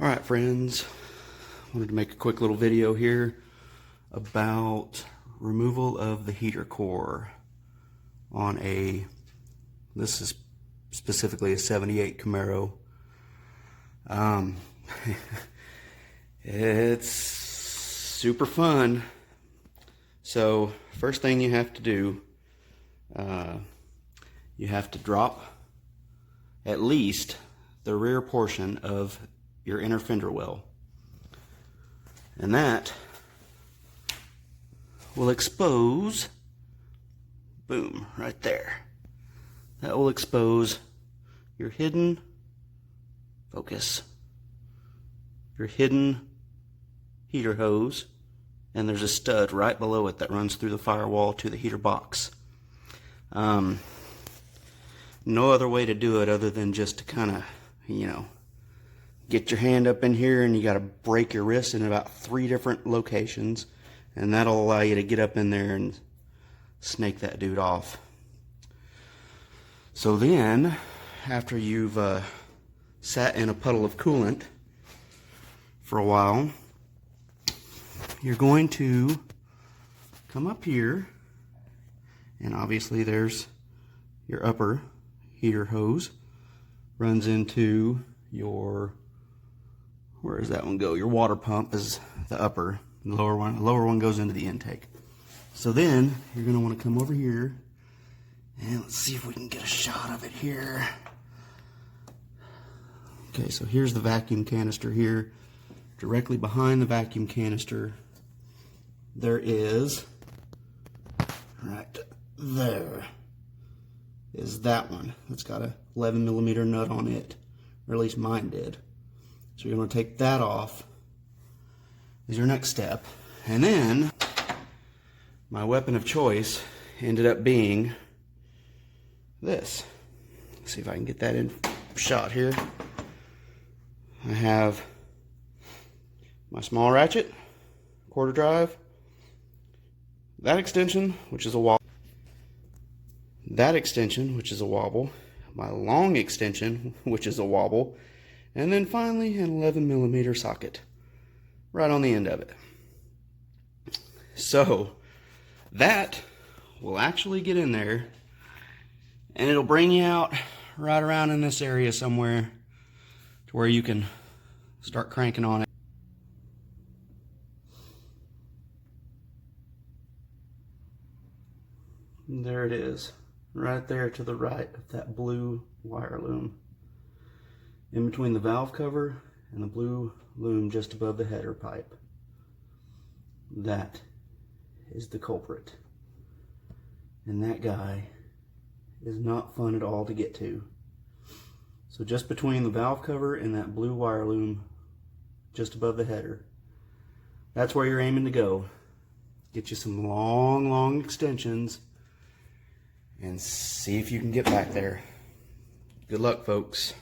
Alright friends, wanted to make a quick little video here about removal of the heater core on this is specifically a 78 Camaro. It's super fun. So first thing you have to do, you have to drop at least the rear portion of your inner fender well, and that will expose, boom, right there, that will expose your hidden your hidden heater hose, and there's a stud right below it that runs through the firewall to the heater box. No other way to do it other than just to kind of, get your hand up in here, and you got to break your wrist in about 3 different locations, and that'll allow you to get up in there and snake that dude off. So then, after you've sat in a puddle of coolant for a while, you're going to come up here, and obviously there's your upper heater hose, runs into your, where does that one go? Your water pump is the upper. The lower one goes into the intake. So then you're going to want to come over here, and let's see if we can get a shot of it here. Okay, so here's the vacuum canister here. Directly behind the vacuum canister, there is, right there, is that one. It's got a 11mm nut on it, or at least mine did. So you're going to take that off is your next step. And then my weapon of choice ended up being this. Let's see if I can get that in shot here. I have my small ratchet, quarter drive, that extension, which is a wobble, that extension, which is a wobble, my long extension, which is a wobble, and then finally an 11mm socket right on the end of it. So that will actually get in there, and it'll bring you out right around in this area somewhere to where you can start cranking on it. And there it is, right there to the right of that blue wire loom, in between the valve cover and the blue loom just above the header pipe. That is the culprit, and that guy is not fun at all to get to. So just between the valve cover and that blue wire loom just above the header, that's where you're aiming to go. Get you some long extensions and see if you can get back there. Good luck, folks.